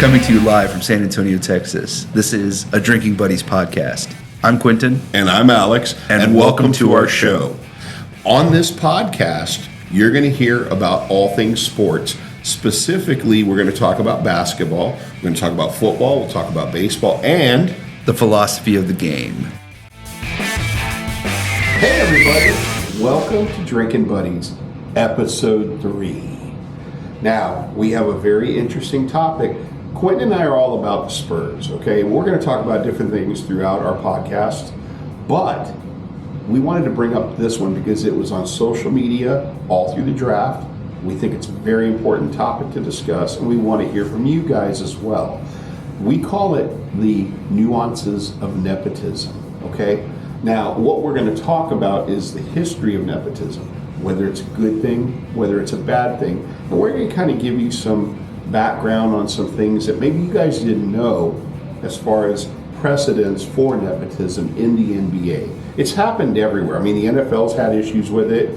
Coming to you live from San Antonio, Texas. This is a Drinking Buddies podcast. I'm Quentin. And I'm Alex. And welcome to our show. On this podcast, you're going to hear about all things sports. Specifically, we're going to talk about basketball. We're going to talk about football. We'll talk about baseball and the philosophy of the game. Hey, everybody. Welcome to Drinking Buddies, episode 3. Now, we have a very interesting topic. Quentin and I are all about the Spurs, okay? We're going to talk about different things throughout our podcast, but we wanted to bring up this one because it was on social media all through the draft. We think it's a very important topic to discuss, and we want to hear from you guys as well. We call it the Nuances of Nepotism, okay? Now, what we're going to talk about is the history of nepotism, whether it's a good thing, whether it's a bad thing, and we're going to kind of give you some background on some things that maybe you guys didn't know as far as precedents for nepotism in the NBA. It's happened everywhere. I mean, the NFL's had issues with it.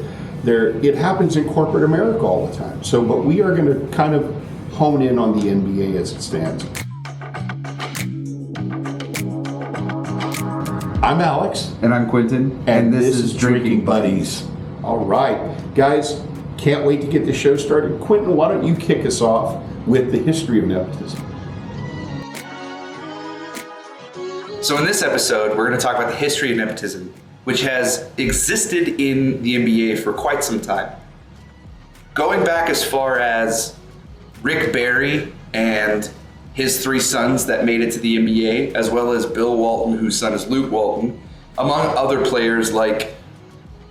It happens in corporate America all the time. But we are going to kind of hone in on the NBA as it stands. I'm Alex. And I'm Quentin. And this is Drinking Buddies. All right. Guys, can't wait to get the show started. Quentin, why don't you kick us off with the history of nepotism? So in this episode, we're going to talk about the history of nepotism, which has existed in the NBA for quite some time. Going back as far as Rick Barry and his 3 sons that made it to the NBA, as well as Bill Walton, whose son is Luke Walton, among other players like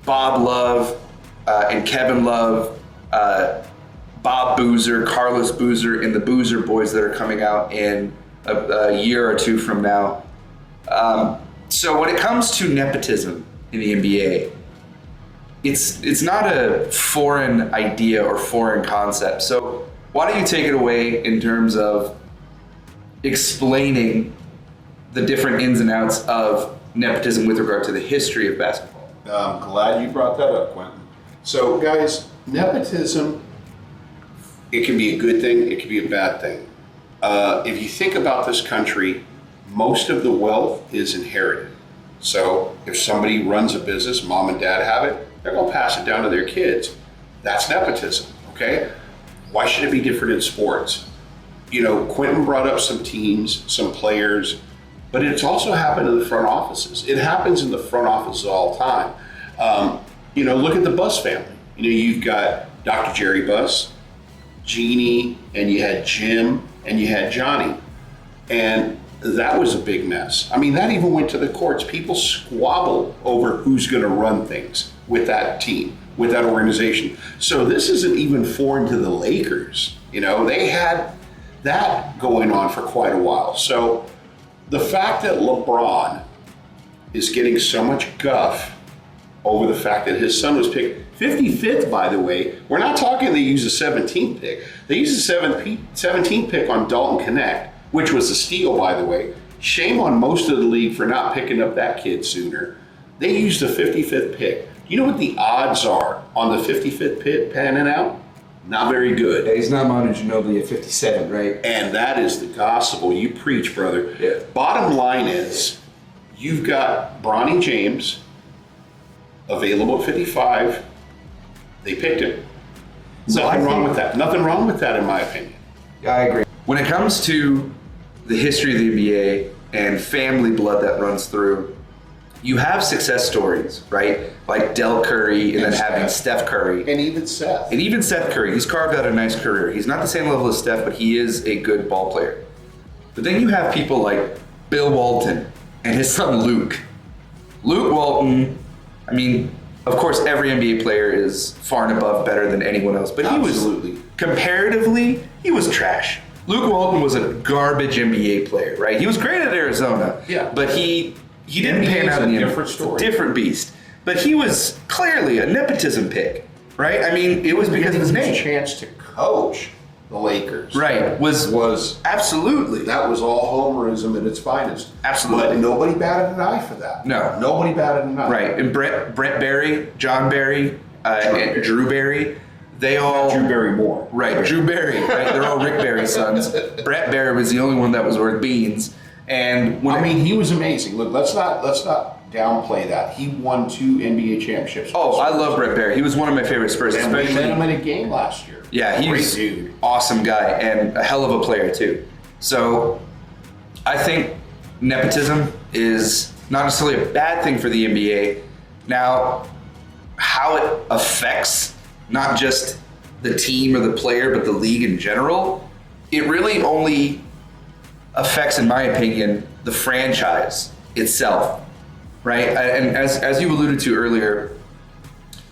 Bob Love and Kevin Love, Bob Boozer, Carlos Boozer, and the Boozer Boys that are coming out in a year or 2 from now. So when it comes to nepotism in the NBA, it's not a foreign idea or foreign concept. So why don't you take it away in terms of explaining the different ins and outs of nepotism with regard to the history of basketball? I'm glad you brought that up, Quentin. So guys, nepotism, it can be a good thing, it can be a bad thing. If you think about this country, most of the wealth is inherited. So if somebody runs a business, mom and dad have it, they're going to pass it down to their kids. That's nepotism, okay? Why should it be different in sports? You know, Quentin brought up some teams, some players, but it's also happened in the front offices. It happens in the front offices all the time. Look at the Buss family. You've got Dr. Jerry Buss, Jeannie, and you had Jim, and you had Johnny. And that was a big mess. I mean, that even went to the courts. People squabble over who's going to run things with that team, with that organization. So this isn't even foreign to the Lakers. They had that going on for quite a while. So the fact that LeBron is getting so much guff over the fact that his son was picked 55th, by the way, we're not talking they used a 17th pick. They used a 17th pick on Dalton Connect, which was a steal, by the way. Shame on most of the league for not picking up that kid sooner. They used the 55th pick. You know what the odds are on the 55th pick panning out? Not very good. Yeah, he's not Manu Ginobili at 57, right? And that is the gospel. You preach, brother. Yeah. Bottom line is, you've got Bronny James available at 55. They picked him. Nothing wrong with that. Nothing wrong with that, in my opinion. Yeah, I agree. When it comes to the history of the NBA and family blood that runs through, you have success stories, right? Like Del Curry and then having Steph Curry. And even Seth. And even Seth Curry. He's carved out a nice career. He's not the same level as Steph, but he is a good ball player. But then you have people like Bill Walton and his son Luke. Luke Walton, I mean, of course, every NBA player is far and above better than anyone else, but comparatively, he was trash. Luke Walton was a garbage NBA player, right? He was great at Arizona, but he didn't pan out in the different story. Different beast. But he was clearly a nepotism pick, right? I mean, it was because of his name. Chance to coach the Lakers. Right. Was absolutely. That was all homerism at its finest. Absolutely. But nobody batted an eye for that. No. Nobody batted an eye. Right. And Brett Barry, John Barry, and Drew Barry, they all Drew Barrymore. Right, Drew Barry. Right, they're all Rick Barry sons. Brett Barry was the only one that was worth beans. And when he was amazing. Look, let's not downplay that. He won 2 NBA championships. Oh, I love Brett Barry. He was one of my favorite Spurs, and we especially. met him in a game last year. Yeah, he's an awesome guy and a hell of a player too. So, I think nepotism is not necessarily a bad thing for the NBA. Now, how it affects not just the team or the player, but the league in general, it really only affects, in my opinion, the franchise itself, right? And as you alluded to earlier,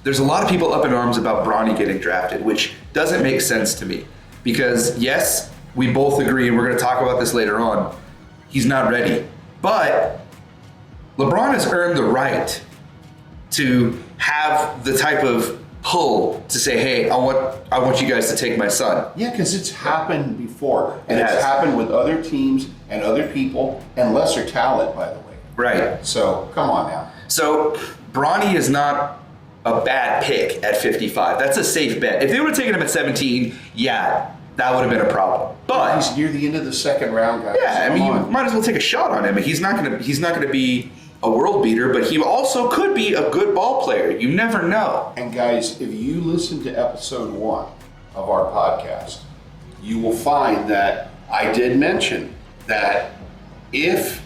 there's a lot of people up in arms about Bronny getting drafted, which doesn't make sense to me. Because yes, we both agree, and we're going to talk about this later on, he's not ready. But LeBron has earned the right to have the type of pull to say, hey, I want you guys to take my son. Yeah, because it's happened before. And It it's has. happened with other teams and other people and lesser talent, by the way. Right. So, come on now. So Bronny is not a bad pick at 55. That's a safe bet. If they would have taken him at 17, yeah, that would have been a problem. But He's near the end of the second round, guys. yeah, I Come mean, you on. might as well take a shot on him. He's not gonna be a world beater, but he also could be a good ball player. You never know. And guys, if you listen to episode 1 of our podcast, you will find that I did mention that if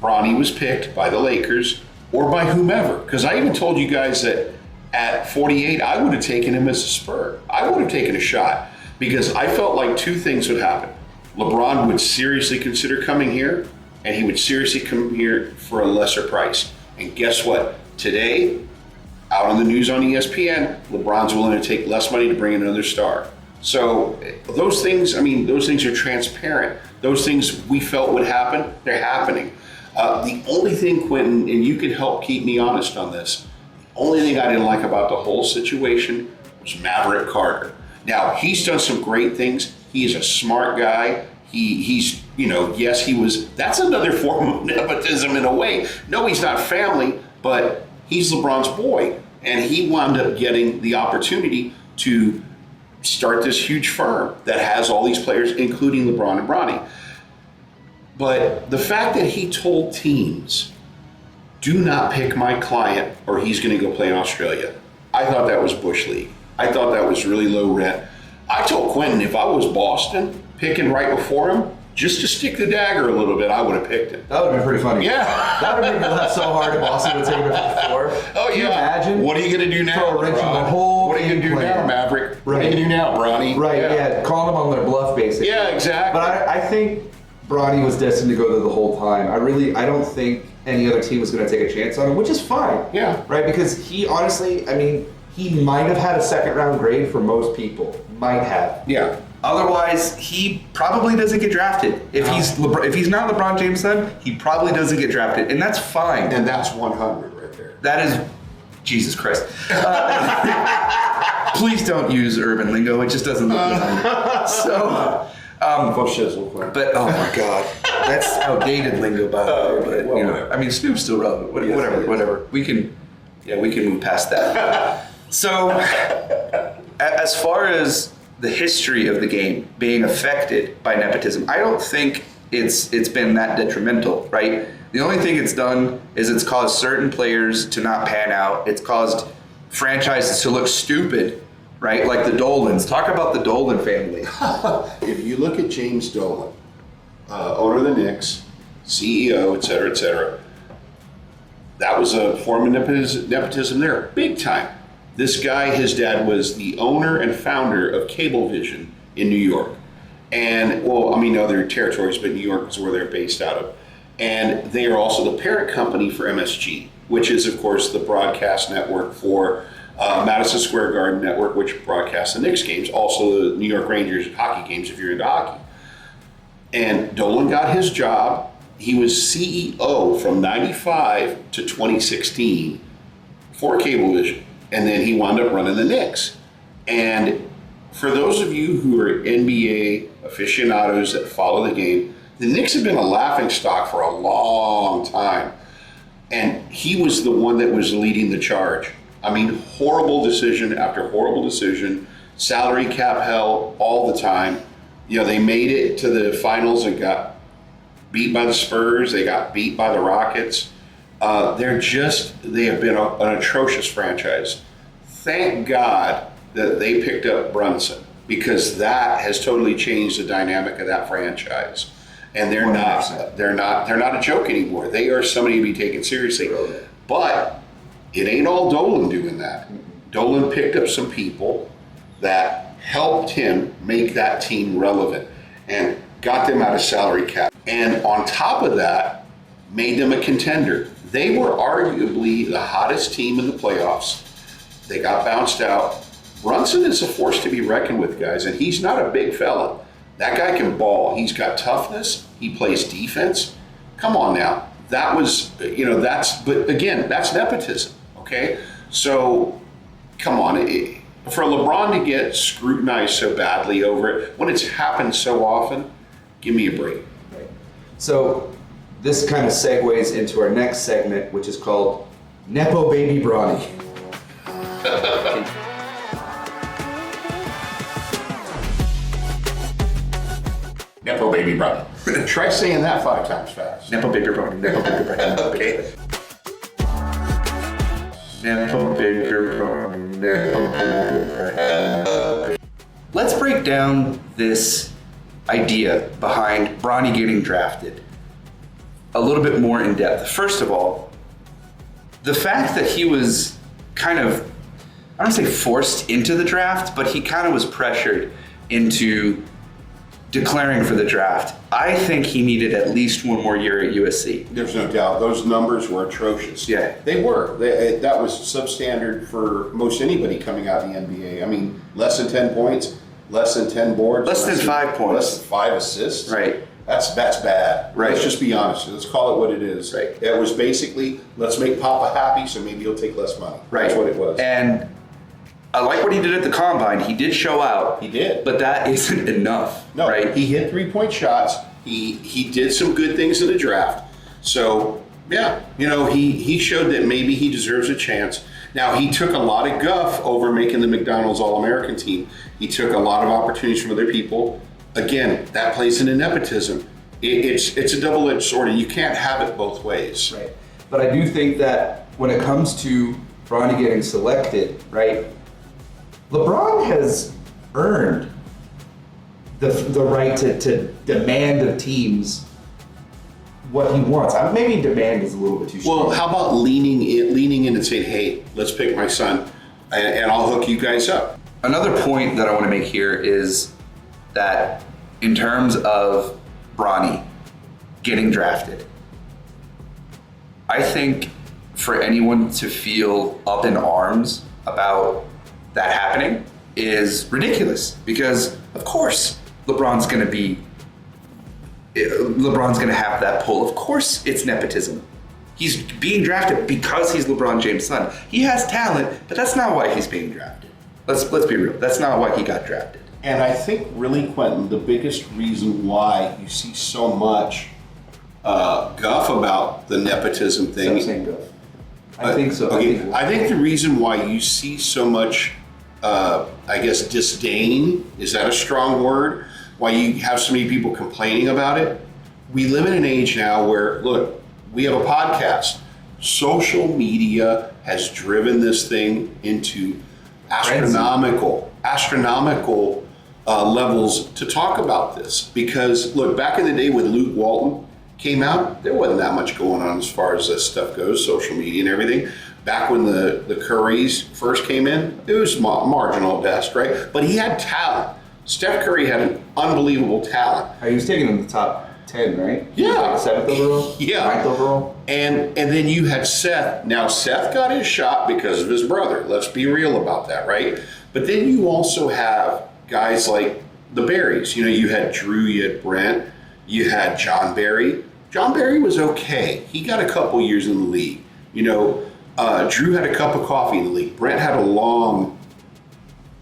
Bronny was picked by the Lakers or by whomever, because I even told you guys that at 48, I would have taken him as a Spur. I would have taken a shot because I felt like 2 things would happen. LeBron would seriously consider coming here, and he would seriously come here for a lesser price. And guess what? Today, out on the news on ESPN, LeBron's willing to take less money to bring in another star. So those things are transparent. Those things we felt would happen, they're happening. The only thing, Quentin, and you can help keep me honest on this, the only thing I didn't like about the whole situation was Maverick Carter. Now, he's done some great things. He is a smart guy. He's yes, he was, that's another form of nepotism in a way. No, he's not family, but he's LeBron's boy. And he wound up getting the opportunity to start this huge firm that has all these players, including LeBron and Bronny. But the fact that he told teams, do not pick my client or he's going to go play in Australia, I thought that was Bush League. I thought that was really low rent. I told Quentin, if I was Boston, picking right before him, just to stick the dagger a little bit, I would have picked him. That would have been pretty funny. Yeah. That would have been so hard if Boston would take it before. Oh, Can you yeah. imagine? What are you going to do now? Throw a wrench in the LeBron? whole What are you going to do plan. now, Maverick? What are Right. you going to do now, Bronny? Right, yeah. Calling them on their bluff, basically. Yeah, exactly. But I think Bronny was destined to go to the whole time. I don't think any other team was going to take a chance on him, which is fine. Yeah. Right? Because he honestly, he might have had a second round grade for most people. Might have. Yeah. Otherwise, he probably doesn't get drafted. If he's not LeBron James' son, he probably doesn't get drafted, and that's fine. And that's 100 right there. That is, Jesus Christ. Please don't use urban lingo. It just doesn't look good. So, For shizzle, Quentin. but oh my God, that's outdated lingo, by the way. But, well, you know, whatever. Snoop's still relevant. Yes, Whatever, it is. whatever. We can move past that. So, as far as the history of the game being affected by nepotism, I don't think it's been that detrimental, right? The only thing it's done is it's caused certain players to not pan out. It's caused franchises to look stupid, right? Like the Dolans. Talk about the Dolan family. If you look at James Dolan, owner of the Knicks, CEO, et cetera, that was a form of nepotism there, big time. This guy, his dad was the owner and founder of Cablevision in New York. And, other territories, but New York is where they're based out of. And they are also the parent company for MSG, which is, of course, the broadcast network for Madison Square Garden Network, which broadcasts the Knicks games, also the New York Rangers hockey games if you're into hockey. And Dolan got his job. He was CEO from 95 to 2016 for Cablevision. And then he wound up running the Knicks. And for those of you who are NBA aficionados that follow the game, the Knicks have been a laughingstock for a long time. And he was the one that was leading the charge. I mean, horrible decision after horrible decision, salary cap hell all the time. You know, they made it to the finals and got beat by the Spurs. They got beat by the Rockets. They have been an atrocious franchise. Thank God that they picked up Brunson, because that has totally changed the dynamic of that franchise. And they're 100%. not a joke anymore. They are somebody to be taken seriously. But it ain't all Dolan doing that. Dolan picked up some people that helped him make that team relevant and got them out of salary cap. And on top of that, made them a contender. They were arguably the hottest team in the playoffs. They got bounced out. Brunson is a force to be reckoned with, guys, and he's not a big fella. That guy can ball. He's got toughness. He plays defense. Come on now. That was, but again, that's nepotism, okay? So, come on. For LeBron to get scrutinized so badly over it, when it's happened so often, give me a break. Right. So, this kind of segues into our next segment, which is called Nepo Baby Bronny. Nepo baby brother. Try saying that 5 times fast. Nepo baby Bronny. Nepo baby Bronny. Okay. Nepo baby Bronny. Nepo baby Bronny. Let's break down this idea behind Bronny getting drafted a little bit more in depth. First of all, the fact that he was kind of, I don't say forced into the draft, but he kind of was pressured into declaring for the draft. I think he needed at least one more year at USC. There's no doubt. Those numbers were atrocious. Yeah. They were. That was substandard for most anybody coming out of the NBA. I mean, less than 10 points, less than 10 boards. Less than 5 points. Less than 5 assists. Right. That's bad. Right. Let's just be honest. Let's call it what it is. Right. It was basically, let's make Papa happy so maybe he'll take less money. Right. That's what it was. And I like what he did at the combine. He did show out. He did. But that isn't enough. No, right? He hit 3-point shots. He did some good things in the draft. So, yeah, he showed that maybe he deserves a chance. Now, he took a lot of guff over making the McDonald's All-American team. He took a lot of opportunities from other people. Again, that plays into nepotism. It's a double-edged sword, and you can't have it both ways. Right. But I do think that when it comes to Bronny getting selected, right, LeBron has earned the right to demand of teams what he wants. Maybe demand is a little bit too strong. Well, how about leaning in and saying, hey, let's pick my son, and I'll hook you guys up. Another point that I want to make here is that in terms of Bronny getting drafted, I think for anyone to feel up in arms about that happening is ridiculous, because of course LeBron's going to have that pull. Of course it's nepotism. He's being drafted because he's LeBron James' son. He has talent, but that's not why he's being drafted. Let's be real. That's not why he got drafted. And I think really, Quentin, the biggest reason why you see so much guff about the nepotism thing. Stop saying guff. I think so. Okay, I think the reason why you see so much, disdain, is that a strong word? Why you have so many people complaining about it? We live in an age now where, look, we have a podcast. Social media has driven this thing into astronomical levels to talk about this. Because, look, back in the day when Luke Walton came out, there wasn't that much going on as far as this stuff goes, social media and everything. Back when the Currys first came in, it was marginal at best, right? But he had talent. Steph Curry had an unbelievable talent. He was taken in the top 10, right? Yeah. Like 7th overall? Yeah. 9th overall? And then you had Seth. Now, Seth got his shot because of his brother. Let's be real about that, right? But then you also have guys like the Barrys. You had Drew, you had Brent, you had John Barry. John Barry was okay. He got a couple years in the league. Drew had a cup of coffee in the league. Brent had a long,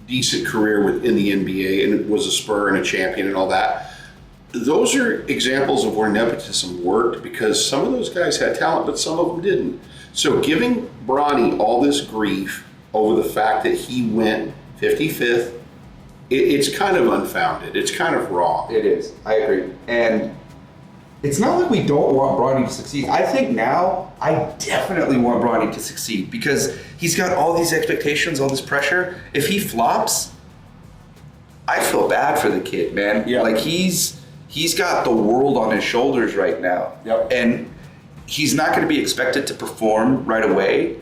decent career in the NBA and was a Spur and a champion and all that. Those are examples of where nepotism worked, because some of those guys had talent, but some of them didn't. So giving Bronny all this grief over the fact that he went 55th, it's kind of unfounded. It's kind of wrong. It is. I agree. And it's not like we don't want Bronny to succeed. I think now I definitely want Bronny to succeed because he's got all these expectations, all this pressure. If he flops, I feel bad for the kid, man. Yeah. Like he's got the world on his shoulders right now. Yep. And he's not going to be expected to perform right away.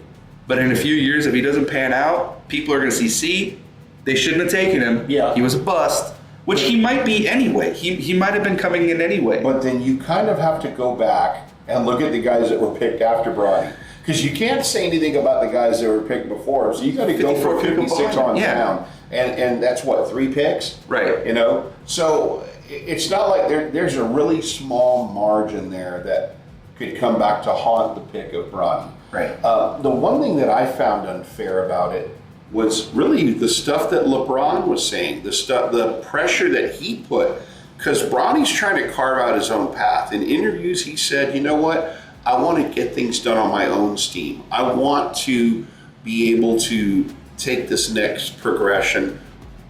But in a few years, if he doesn't pan out, people are going to see, they shouldn't have taken him. Yeah. He was a bust, which he might be anyway. He might have been coming in anyway. But then you kind of have to go back and look at the guys that were picked after Bronny. Because you can't say anything about the guys that were picked before. So you got to go for 56 on down. And that's what, 3 picks? Right. You know? So it's not like there's a really small margin there that could come back to haunt the pick of Bronny. Right. The one thing that I found unfair about it was really the stuff that LeBron was saying, the pressure that he put, because Bronny's trying to carve out his own path. In interviews, he said, you know what, I want to get things done on my own steam. I want to be able to take this next progression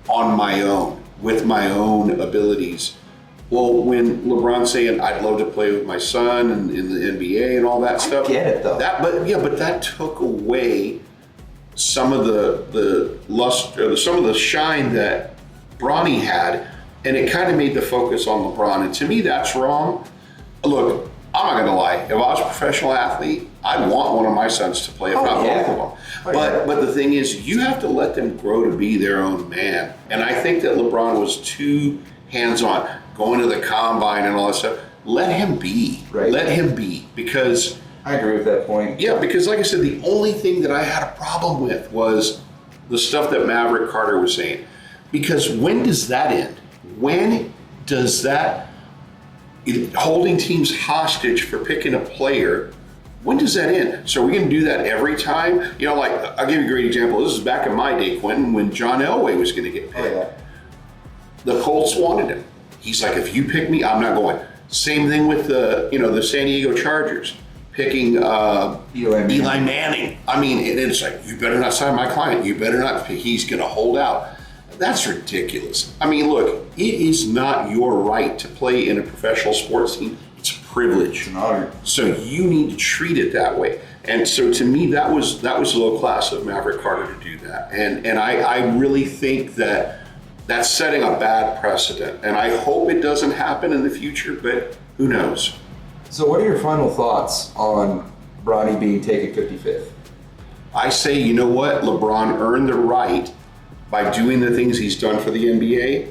on my own, with my own abilities. Well, when LeBron's saying, I'd love to play with my son and in the NBA and all that stuff. I get it, though. But that took away some of the luster, some of the shine that Bronny had, and it kind of made the focus on LeBron. And to me, that's wrong. Look, I'm not gonna lie. If I was a professional athlete, I'd want one of my sons to play, if not both of them. But the thing is, you have to let them grow to be their own man. And I think that LeBron was too hands-on, going to the combine and all that stuff. Let him be. Right. Let him be, because I agree with that point. yeah, because like I said, the only thing that I had a problem with was the stuff that Maverick Carter was saying. Because when does that end? When does that holding teams hostage for picking a player, when does that end? So are we going to do that every time? You know, like, I'll give you a great example. This is back in my day, Quentin, when John Elway was going to get picked. Oh, yeah. The Colts wanted him. He's like, if you pick me, I'm not going. Same thing with the San Diego Chargers picking Eli Manning. I mean, it's like, you better not sign my client. You better not. He's going to hold out. That's ridiculous. I mean, look, it is not your right to play in a professional sports team. It's a privilege. It's an honor. So you need to treat it that way. And so to me, that was low class of Maverick Carter to do that. And I really think that that's setting a bad precedent. And I hope it doesn't happen in the future, but who knows? So what are your final thoughts on Bronny being taken 55th? I say, you know what? LeBron earned the right by doing the things he's done for the NBA,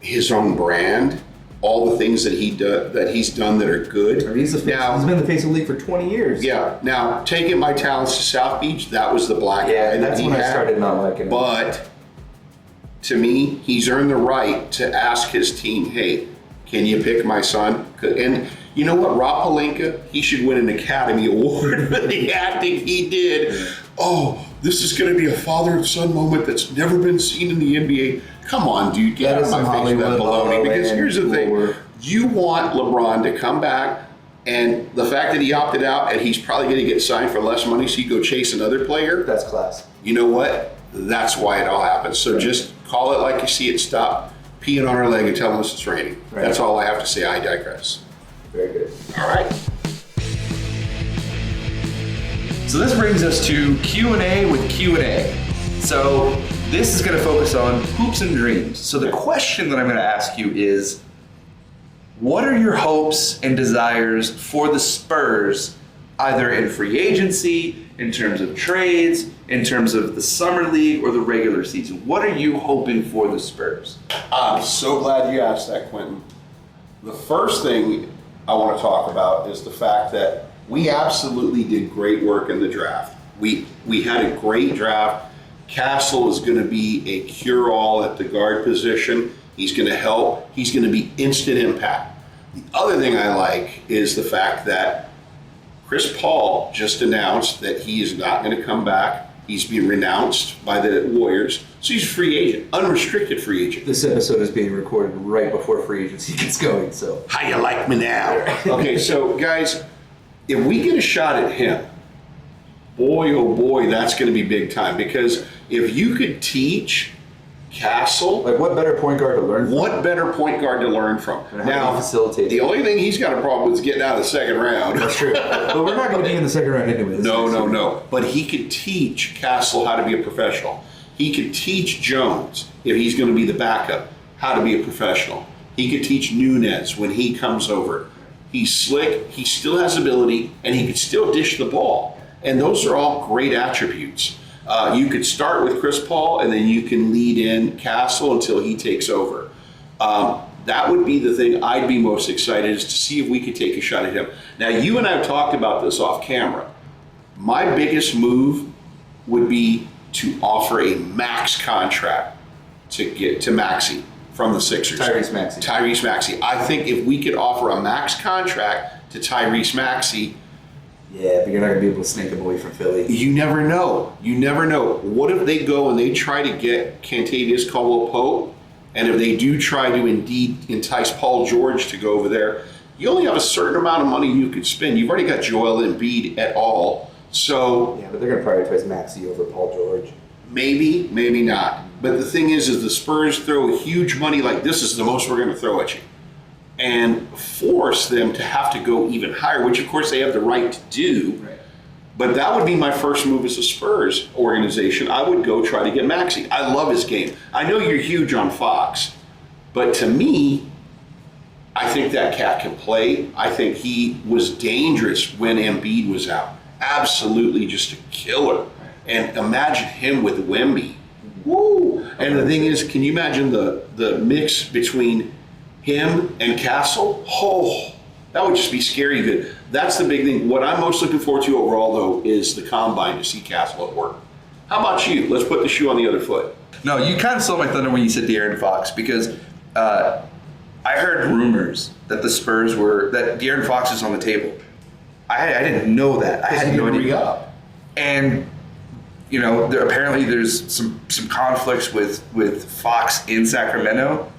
his own brand, all the things that he's done that are good. I mean, he's been the face of the league for 20 years. Yeah. Now, taking my talents to South Beach, that was the black eye that he had. I started not liking him. But to me, he's earned the right to ask his team, hey, can you pick my son? And you know what? Rob Pelinka, he should win an Academy Award for the acting he did. Oh, this is going to be a father and son moment that's never been seen in the NBA. Come on, dude, get out of my face with that baloney. Because here's the thing. You want LeBron to come back, and the fact that he opted out and he's probably going to get signed for less money so he go chase another player. That's class. You know what? That's why it all happens. So just call it like you see it. Stop peeing on our leg and telling us it's raining. Right. That's all I have to say. I digress. Very good. All right. So this brings us to Q&A with Q&A. So this is going to focus on hoops and dreams. So the question that I'm going to ask you is, what are your hopes and desires for the Spurs, either in free agency, in terms of trades, in terms of the summer league or the regular season? What are you hoping for the Spurs? I'm so glad you asked that, Quentin. The first thing I want to talk about is the fact that we absolutely did great work in the draft. We had a great draft. Castle is going to be a cure-all at the guard position. He's going to help. He's going to be instant impact. The other thing I like is the fact that Chris Paul just announced that he is not going to come back. He's being renounced by the Warriors. So he's a free agent, unrestricted free agent. This episode is being recorded right before free agency gets going, so. How you like me now? Okay, so guys, if we get a shot at him, boy, oh boy, that's going to be big time. Because if you could teach Castle, Like, what better point guard to learn from? what better point guard to learn from? And how do you facilitate the it? only thing he's got a problem with is getting out of the second round. That's true. But we're not going to be in the second round anyway. No. But he could teach Castle how to be a professional. He could teach Jones, if he's going to be the backup, how to be a professional. He could teach Nuances when he comes over. He's slick, he still has ability, and he could still dish the ball. And those are all great attributes. You could start with Chris Paul, and then you can lead in Castle until he takes over. That would be the thing I'd be most excited, is to see if we could take a shot at him. Now, you and I have talked about this off camera. My biggest move would be to offer a max contract to get to Maxey from the Sixers. Tyrese Maxey. I think if we could offer a max contract to Tyrese Maxey, Yeah, but you're not going to be able to snake him away from Philly. you never know. You never know. What if they go and they try to get Kentavious Caldwell-Pope, and if they do try to indeed entice Paul George to go over there, you only have a certain amount of money you could spend. You've already got Joel Embiid at all. So Yeah, but they're going to prioritize Maxey over Paul George. maybe, maybe not. But the thing is the Spurs throw huge money like, this is the most we're going to throw at you, and force them to have to go even higher, which of course they have the right to do. Right. But that would be my first move as a Spurs organization. I would go try to get Maxey. I love his game. I know you're huge on Fox, but to me, I think that cat can play. I think he was dangerous when Embiid was out. Absolutely just a killer. And imagine him with Wemby. Woo! And the thing is, can you imagine the mix between him and Castle? Oh, that would just be scary good. That's the big thing. What I'm most looking forward to overall, though, is the combine, to see Castle at work. How about you? Let's put the shoe on the other foot. No, you kind of stole my thunder when you said De'Aaron Fox, because I heard rumors that that De'Aaron Fox is on the table. I didn't know that. I had no idea. Up. And apparently there's some conflicts with Fox in Sacramento.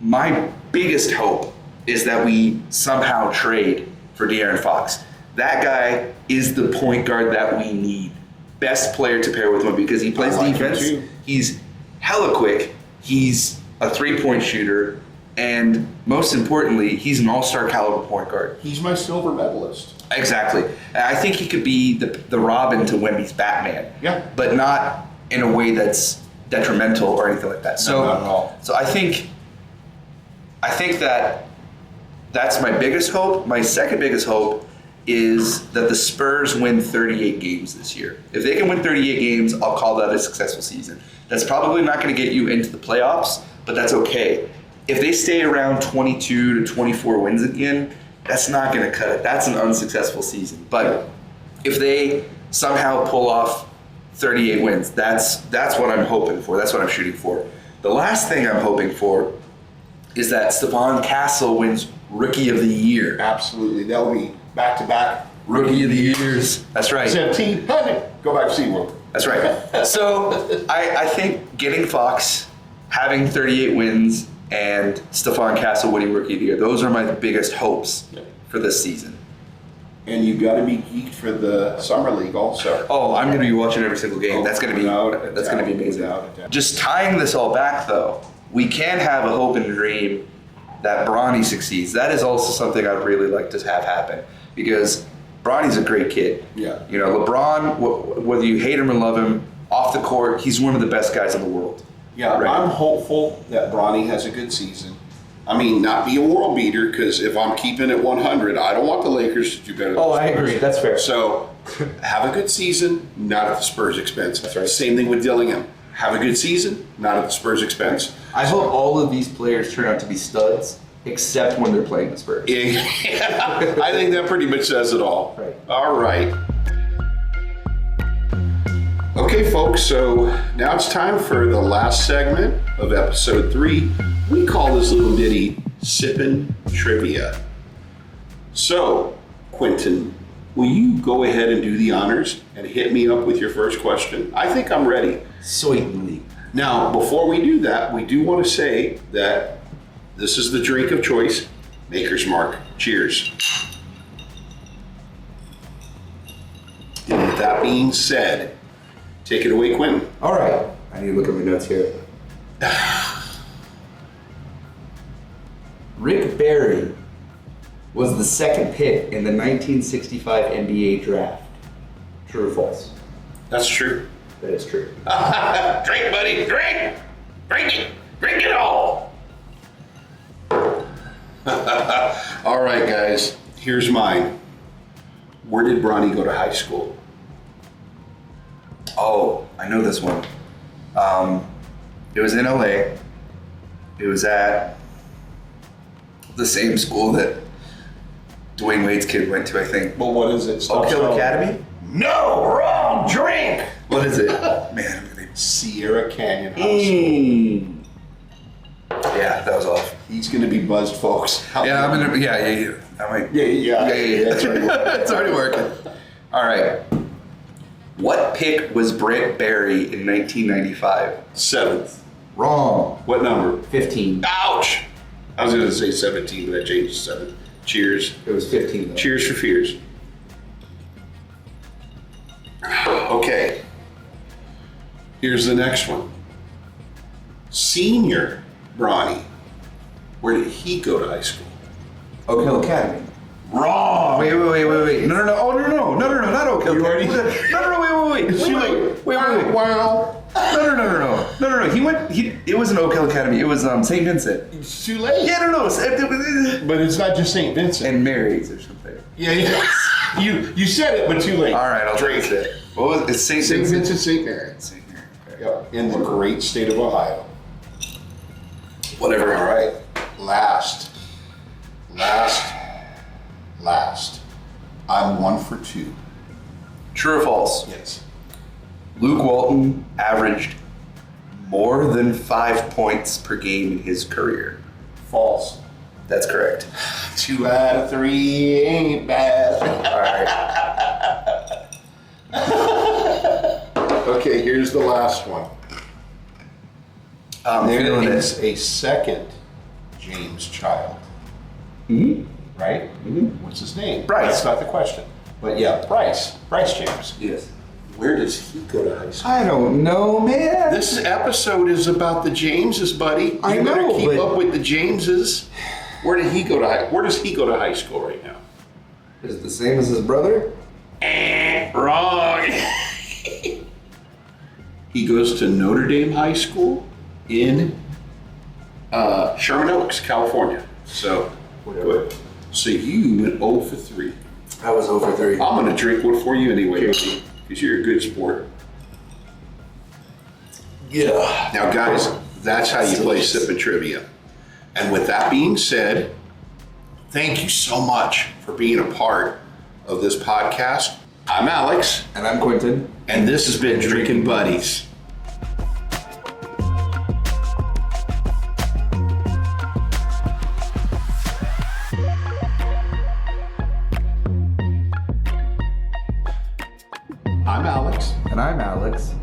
My biggest hope is that we somehow trade for De'Aaron Fox. That guy is the point guard that we need. Best player to pair with him, because he plays defense. He's hella quick. He's a three-point shooter. And most importantly, he's an all-star caliber point guard. He's my silver medalist. Exactly. And I think he could be the Robin to Wemby's Batman. Yeah. But not in a way that's detrimental or anything like that. So, not at all. So I think that that's my biggest hope. My second biggest hope is that the Spurs win 38 games this year. If they can win 38 games, I'll call that a successful season. That's probably not going to get you into the playoffs, but that's okay. If they stay around 22 to 24 wins again, that's not going to cut it. That's an unsuccessful season. But if they somehow pull off 38 wins, that's what I'm hoping for. That's what I'm shooting for. The last thing I'm hoping for is that Stephon Castle wins Rookie of the Year. Absolutely. That'll be back-to-back Rookie of the Years. That's right. 17. Go back to SeaWorld. That's right. So I think getting Fox, having 38 wins, and Stephon Castle winning Rookie of the Year, those are my biggest hopes for this season. And you got to be geeked for the Summer League also. Oh, I'm going to be watching every single game. That's going to be amazing. Without a doubt. Just tying this all back, though, we can have a hope and dream that Bronny succeeds. That is also something I'd really like to have happen, because Bronny's a great kid. Yeah. LeBron, whether you hate him or love him, off the court, he's one of the best guys in the world. Yeah, Right. I'm hopeful that Bronny has a good season. I mean, not be a world beater, because if I'm keeping it 100, I don't want the Lakers to do better than Oh, the I Spurs. agree. That's fair. So, have a good season, not at the Spurs' expense. That's right. Same thing with Dillingham. Have a good season, not at the Spurs' expense. I hope all of these players turn out to be studs, except when they're playing the Spurs. Yeah, I think that pretty much says it all. Right. All right. Okay, folks, so now it's time for the last segment of episode 3. We call this little ditty Sippin' Trivia. So, Quentin, will you go ahead and do the honors and hit me up with your first question? I think I'm ready. Certainly. Now, before we do that, we do want to say that this is the drink of choice, Maker's Mark. Cheers. with that being said, take it away, Quentin. All right. I need to look at my notes here. Rick Barry was the second pick in the 1965 NBA draft. True or false? That's true. That is true. Drink, buddy, drink! Drink it! Drink it all! All right, guys, here's mine. Where did Bronny go to high school? Oh, I know this one. It was in LA. It was at the same school that Dwayne Wade's kid went to, I think. Well, what is it? Oak Hill Academy? No, wrong drink! What is it? Man, I'm gonna... Sierra Canyon High School. Yeah, that was off. He's gonna be buzzed, folks. Yeah, I'm gonna. Yeah. I might. Yeah. That's already working. It's already working. All right. What pick was Brent Barry in 1995? 7th. Wrong. What number? 15. Ouch! I was gonna say 17, but I changed to 7. Cheers. It was 15 though. Cheers for fears. Okay. Here's the next one. Senior Bronny. Where did he go to high school? Oak Hill Academy. Wrong! Wait. No. Oh, no, not Oak Hill. You already- No. Wait. Wow. No. He went. It wasn't Oak Hill Academy. It was St. Vincent. It's too late. Yeah, no. But it's not just St. Vincent. And Mary's or something. Yeah. You said it, but too late. All right, I'll drink drink it. What was it? It's St. St. Vincent. Vincent, St. Mary. St. Mary. Okay. Yep. In the great state of Ohio. Whatever. All right. Last. I'm 1 for 2. True or false? Yes. Luke Walton averaged more than 5 points per game in his career. False. That's correct. 2 out of 3 ain't bad. All right. Okay, here's the last one. I'm There feeling is it. a second James child, Mm-hmm. right? Mm-hmm. What's his name? Bryce. That's not the question. But yeah, Bryce James. Yes. Where does he go to high school? I don't know, man. This episode is about the Jameses, buddy. I You better know, keep but- up with the Jameses. Where does he go to high school right now? Is it the same as his brother? Wrong. He goes to Notre Dame High School in Sherman Oaks, California. So, good. So you went 0 for 3. I was over 3. I'm gonna drink one for you anyway, buddy, because you're a good sport. Yeah. Now, guys, that's how you play Sip and Trivia. And with that being said, thank you so much for being a part of this podcast. I'm Alex, And I'm Quentin. and this has been Drinking Buddies. I'm Alex. And I'm Alex.